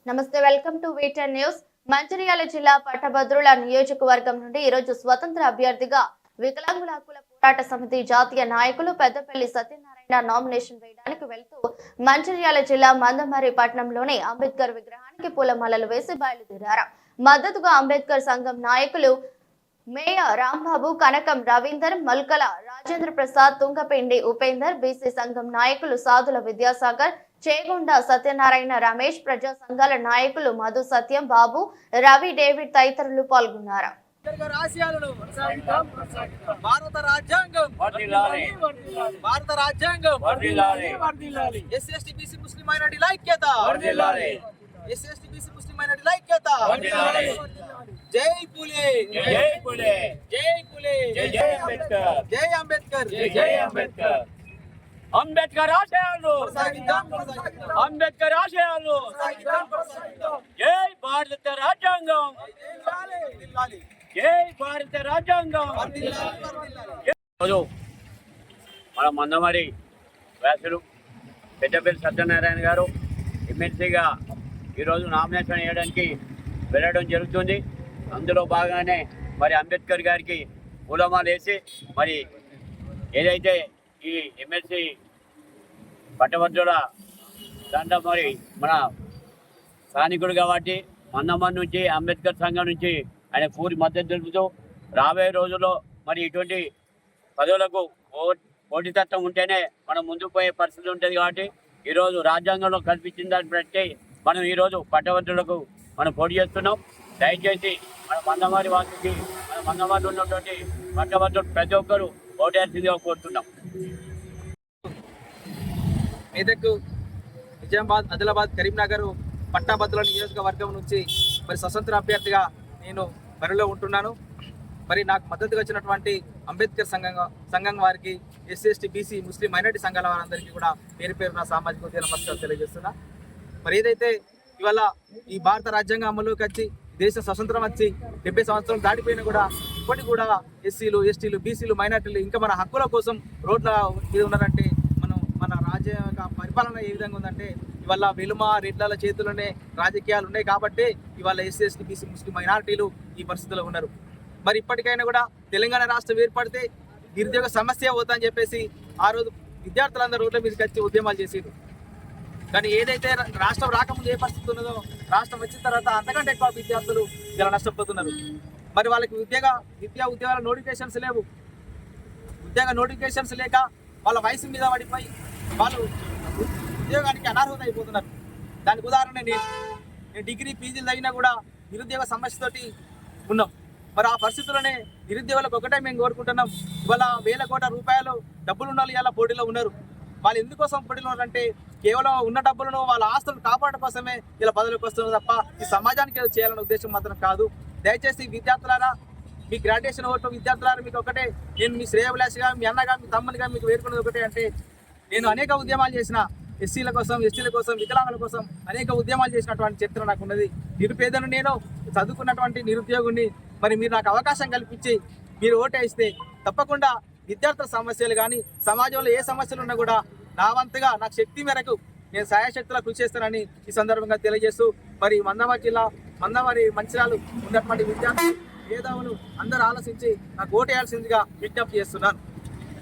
నమస్తే, welcome to వీటెన్ news. Mancherial జిల్లా పట్టభద్రుల నియోజకవర్గం నుండి ఈరోజు స్వతంత్ర అభ్యర్థిగా వికలాంగుల హక్కుల పోరాట సమితి జాతీయ నాయకులు పెద్దపల్లి సత్యనారాయణ నామినేషన్ వేయడానికి వెళ్తూ మంచిర్యాల జిల్లా మందమర్రి పట్టణంలోని అంబేద్కర్ విగ్రహానికి పూలమాలలు వేసి బయలుదేరారు. మద్దతుగా అంబేద్కర్ సంఘం నాయకులు మేయ రాంబాబు, కనకం రవీందర్, మల్కల రాజేంద్ర ప్రసాద్, తుంగపిండి ఉపేందర్, బీసీ సంఘం నాయకులు సాధుల విద్యాసాగర్, చేగొండ సత్యనారాయణ, రమేష్, ప్రజా సంఘాల నాయకులు మధు, సత్యం, బాబు, రవి, డేవిడ్ తదితరులు పాల్గొన్నారు. జై పులే, జై పులే, జై పులే, జై అంబేద్కర్, జై అంబేద్కర్, జై అంబేద్కర్. అంబేద్కర్ ఆశయాలు, అంబేద్కర్ ఆశయాలు, జై భారత రాజ్యాంగం, జై భారత రాజ్యాంగం. మన మందమరి వ్యాసులు పెద్దపల్లి సత్యనారాయణ గారు ఎమ్మెల్సీగా ఈరోజు నామినేషన్ వేయడానికి వెళ్ళడం జరుగుతుంది. అందులో భాగంగానే మరి అంబేద్కర్ గారికి పూలమాలు వేసి మరి ఏదైతే ఈ ఎమ్మెల్సీ పట్టభద్రుల దండ మరి మన స్థానికుడు కాబట్టి మందమర్రి నుంచి అంబేద్కర్ సంఘం నుంచి ఆయన పూర్తి మద్దతు తెలుపుతూ రాబోయే రోజుల్లో మరి ఇటువంటి పదవులకు పోటీతత్వం ఉంటేనే మనం ముందుకు పోయే పరిస్థితి ఉంటుంది. కాబట్టి ఈరోజు రాజ్యాంగంలో కల్పించిన దాన్ని బట్టి మనం ఈరోజు పట్టభద్రులకు మనం పోటీ చేస్తున్నాం. దయచేసి మన మందమర్రి వారికి, మన మందమర్రి ఉన్నటువంటి పట్టభద్రులు ప్రతి ఒక్కరూ ఓటేయాల్సిందిగా కోరుతున్నాం. మెదక్, నిజామాబాద్, ఆదిలాబాద్, కరీంనగర్ పట్టభద్రుల నియోజకవర్గం నుంచి మరి స్వతంత్ర అభ్యర్థిగా నేను బరిలో ఉంటున్నాను. మరి నాకు మద్దతుగా వచ్చినటువంటి అంబేద్కర్ సంఘం వారికి, ఎస్సీ, ఎస్టీ, బీసీ, ముస్లిం, మైనారిటీ సంఘాల వారందరికీ కూడా పేరు పేరున సామాజిక ఉద్యమ నమస్కారం తెలియజేస్తున్నా. మరి ఏదైతే ఇవాళ ఈ భారత రాజ్యాంగం అమలుకి వచ్చి దేశ స్వతంత్రం వచ్చి 70 సంవత్సరాలు దాటిపోయినా కూడా ఇప్పటికి కూడా ఎస్సీలు, ఎస్టీలు, బీసీలు, మైనార్టీలు ఇంకా మన హక్కుల కోసం రోడ్ల మీద ఉన్నారంటే మన రాజ్యాంగ పరిపాలన ఏ విధంగా ఉందంటే ఇవాళ వెలుమ రెడ్ల చేతుల్లోనే రాజకీయాలు ఉన్నాయి. కాబట్టి ఇవాళ ఎస్సీ, ఎస్టీ, బీసీ, ముస్లిం, మైనార్టీలు ఈ పరిస్థితిలో ఉన్నారు. మరి ఇప్పటికైనా కూడా తెలంగాణ రాష్ట్రం ఏర్పడితే నిరుద్యోగ సమస్య అవుతుందని చెప్పేసి ఆ రోజు విద్యార్థులందరూ రోడ్ల మీదకి వచ్చి ఉద్యమాలు చేసేది. కానీ ఏదైతే రాష్ట్రం రాకముందు ఏ పరిస్థితి ఉన్నదో రాష్ట్రం వచ్చిన తర్వాత అంతకంటే ఎక్కువ విద్యార్థులు ఇలా నష్టపోతున్నారు. మరి వాళ్ళకి ఉద్యోగాల నోటిఫికేషన్స్ లేవు. ఉద్యోగ నోటిఫికేషన్స్ లేక వాళ్ళ వయసు మీద పడిపోయి వాళ్ళు ఉద్యోగానికి అనర్హత అయిపోతున్నారు. దానికి ఉదాహరణ నేను డిగ్రీ, పీజీలు అయినా కూడా నిరుద్యోగ సమస్యతోటి ఉన్నాం. మరి ఆ పరిస్థితుల్లోనే నిరుద్యోగులకు ఒకటే మేము కోరుకుంటున్నాం. ఇవాళ వేల కోట్ల రూపాయలు డబ్బులు ఉన్న వాళ్ళు ఇలా పోటీలో ఉన్నారు. వాళ్ళు ఎందుకోసం పోటీలో ఉన్నారంటే కేవలం ఉన్న డబ్బులను వాళ్ళ ఆస్తులను కాపాడడం కోసమే ఇలా పదవిలోకి వస్తున్నారు తప్ప ఈ సమాజానికి చేయాలనే ఉద్దేశం మాత్రం కాదు. దయచేసి విద్యార్థులారా, మీ గ్రాడ్యుయేషన్ ఓటు విద్యార్థులారా, మీకు ఒకటే నేను మీ శ్రేయభిలాషిగా, మీ అన్నగా, మీ తమ్మునిగా మీకు వేడుకున్నది ఒకటే అంటే నేను అనేక ఉద్యమాలు చేసిన ఎస్సీల కోసం, ఎస్టీల కోసం, వికలాంగుల కోసం అనేక ఉద్యమాలు చేసినటువంటి చరిత్ర నాకు ఉన్నది. నిరుపేదను నేను, చదువుకున్నటువంటి నిరుద్యోగుని. మరి మీరు నాకు అవకాశం కల్పించి మీరు ఓటేస్తే తప్పకుండా విద్యార్థుల సమస్యలు కానీ సమాజంలో ఏ సమస్యలు ఉన్నా కూడా నా వంతుగా నాకు శక్తి మేరకు నేను సాయశక్తిలో కృషి చేస్తానని ఈ సందర్భంగా తెలియజేస్తూ మరి మందమర్రి జిల్లా, మందమర్రి మంచిర్యాల ఉన్నటువంటి విద్యార్థులు, మేధావులు అందరూ ఆలోచించి నాకు ఓటేయాల్సిందిగా విజ్ఞప్తి చేస్తున్నాను.